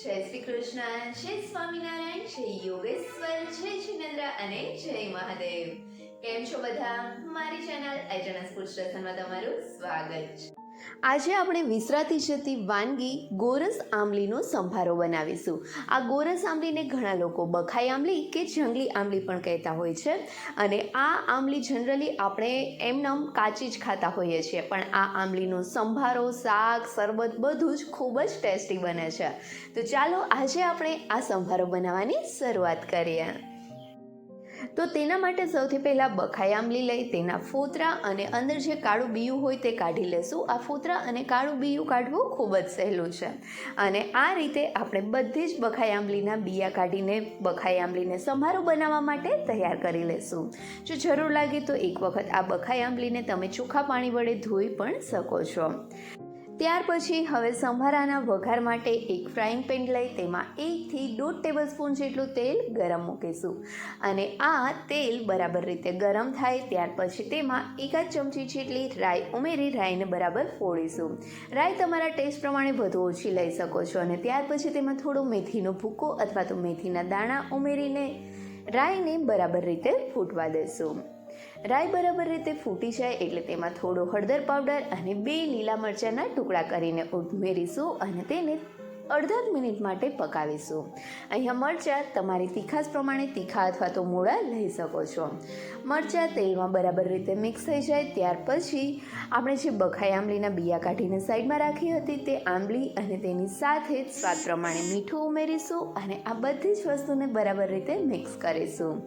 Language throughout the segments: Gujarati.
જય શ્રી કૃષ્ણ, જય સ્વામિનારાયણ, જય યોગેશ્વર, જય જિનેન્દ્ર અને જય મહાદેવ. કેમ છો બધા? મારી ચેનલ એટર્નસ ફૂડ સ્ટેશનમાં તમારું સ્વાગત છે. આજે આપણે વિસરાતી જતી વાનગી ગોરસ આંબલીનો સંભારો બનાવીશું. આ ગોરસ આંબલીને ઘણા લોકો બખાઈ આંબલી કે જંગલી આંબલી પણ કહેતા હોય છે. અને આ આંબલી જનરલી આપણે એમનેમ કાચી જ ખાતા હોઈએ છીએ, પણ આ આંબલીનો સંભારો, શાક, શરબત બધું જ ખૂબ જ ટેસ્ટી બને છે. તો ચાલો આજે આપણે આ સંભારો બનાવવાની શરૂઆત કરીએ. તો તેના માટે સૌથી પહેલાં બખાઈ આંબલી લઈ તેના ફોતરા અને અંદર જે કાળું બીયું હોય તે કાઢી લેશું. આ ફોતરા અને કાળું બીયું કાઢવું ખૂબ જ સહેલું છે. અને આ રીતે આપણે બધી જ બખાઈ આંબલીના બીયા કાઢીને બખાઈ આંબલીને સંભારો બનાવવા માટે તૈયાર કરી લેશું. જો જરૂર લાગે તો એક વખત આ બખાઈ આંબલીને તમે ચોખ્ખા પાણી વડે ધોઈ પણ શકો છો. ત્યાર પછી હવે સંભારાના વઘાર માટે એક ફ્રાઈંગ પેન લઈ તેમાં 1 થી 1.5 ટેબલસ્પૂન જેટલું તેલ ગરમ મૂકીશું. અને આ તેલ બરાબર રીતે ગરમ થાય ત્યાર પછી તેમાં 1 ચમચી જેટલી રાઈ ઉમેરી રાઈને બરાબર ફોડીશું. રાઈ તમારા ટેસ્ટ પ્રમાણે વધુ ઓછી લઈ શકો છો. અને ત્યાર પછી તેમાં થોડો મેથીનો ભૂકો અથવા તો મેથીના દાણા ઉમેરીને રાઈને બરાબર રીતે ફૂટવા દેશું. રાઈ બરાબર રીતે ફૂટી જાય એટલે તેમાં થોડો હળદર પાવડર અને 2 લીલા મરચાંના ટુકડા કરીને ઉમેરીશું અને તેને અડધા મિનિટ માટે પકાવીશું. અહીંયા મરચાં તમારી તીખાશ પ્રમાણે તીખા અથવા તો મોળા લઈ શકો છો. મરચાં તેલમાં બરાબર રીતે મિક્સ થઈ જાય ત્યાર પછી આપણે જે બખાઈ આંબલીના બીયા કાઢીને સાઈડમાં રાખી હતી તે આંબલી અને તેની સાથે જ સ્વાદ પ્રમાણે મીઠું ઉમેરીશું અને આ બધી જ વસ્તુને બરાબર રીતે મિક્સ કરીશું.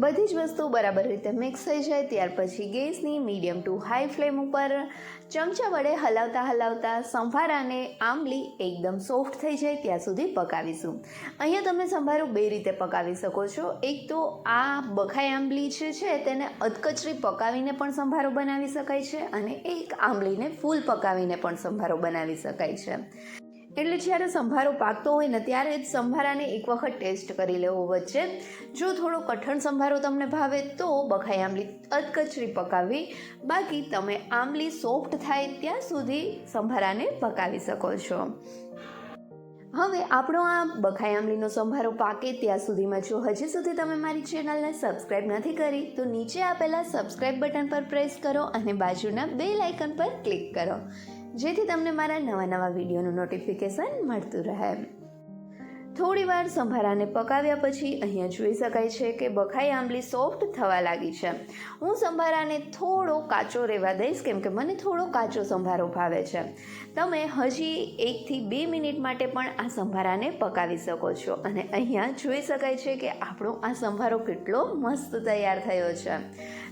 બધી જ વસ્તુ બરાબર રીતે મિક્સ થઈ જાય ત્યાર પછી ગેસની મીડિયમ ટુ હાઈ ફ્લેમ ઉપર ચમચા વડે હલાવતા સંભારાને આંબલી એકદમ સોફ્ટ થઈ જાય ત્યાં સુધી પકાવીશું. અહીંયા તમે સંભારો 2 રીતે પકાવી શકો છો. એક તો આ બખાઈ આંબલી જે છે તેને અધકચરી પકાવીને પણ સંભારો બનાવી શકાય છે અને એક આંબલીને ફૂલ પકાવીને પણ સંભારો બનાવી શકાય છે. એટલે જ્યારે સંભારો પાકતો હોય ને ત્યારે જ સંભારાને એક વખત ટેસ્ટ કરી લેવો વચ્ચે. જો થોડો કઠણ સંભારો તમને ભાવે તો બખાઈ આંબલી અધકચરી પકાવવી, બાકી તમે આંબલી સોફ્ટ થાય ત્યાં સુધી સંભારાને પકાવી શકો છો. હવે આપણો આ બખાઈ આંબલીનો સંભારો પાકે ત્યાં સુધીમાં જો હજી સુધી તમે મારી ચેનલને સબસ્ક્રાઈબ નથી કરી તો નીચે આપેલા સબસ્ક્રાઈબ બટન પર પ્રેસ કરો અને બાજુના બેલ આઇકન પર ક્લિક કરો, જેથી તમને મારા નવા વિડીયોનું નોટિફિકેશન મળતું રહે. થોડી વાર સંભારાને પકાવ્યા પછી અહીંયા જોઈ શકાય છે કે બખાઈ આંબલી સોફ્ટ થવા લાગી છે. હું સંભારાને થોડો કાચો રહેવા દઈશ કેમ કે મને થોડો કાચો સંભારો ભાવે છે. તમે હજી 1 થી 2 મિનિટ માટે પણ આ સંભારાને પકાવી શકો છો. અને અહીંયા જોઈ શકાય છે કે આપણો આ સંભારો કેટલો મસ્ત તૈયાર થયો છે.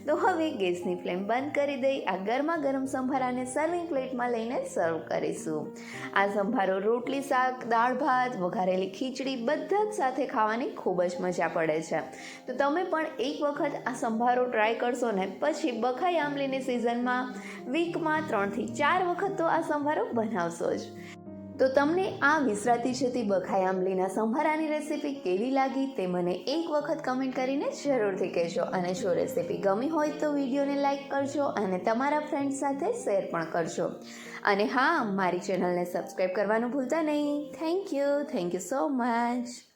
તો હવે ગેસની ફ્લેમ બંધ કરી દઈ આ ગરમા ગરમ સંભારાને સર્વિંગ પ્લેટમાં લઈને સર્વ કરીશું. આ સંભારો રોટલી, શાક, દાળ ભાત, વઘારેલી ખીચડી બધા જ સાથે ખાવાની ખૂબ જ મજા પડે છે. તો તમે પણ એક વખત આ સંભારો ટ્રાય કરશો ને પછી બખાઈ આંબલીની સિઝનમાં વીકમાં 3 થી 4 વખત તો આ સંભારો બનાવશો જ. તો તમને આ વિસરાતી જતી બખાઈ આંબલીના સંભારાની રેસીપી કેવી લાગી તે મને એક વખત કમેન્ટ કરીને જરૂરથી કહેજો. અને જો રેસીપી ગમી હોય તો વિડીયોને લાઇક કરજો અને તમારા ફ્રેન્ડ્સ સાથે શેર પણ કરજો. અને હા, મારી ચેનલને સબસ્ક્રાઈબ કરવાનું ભૂલતા નહીં. Thank you so much.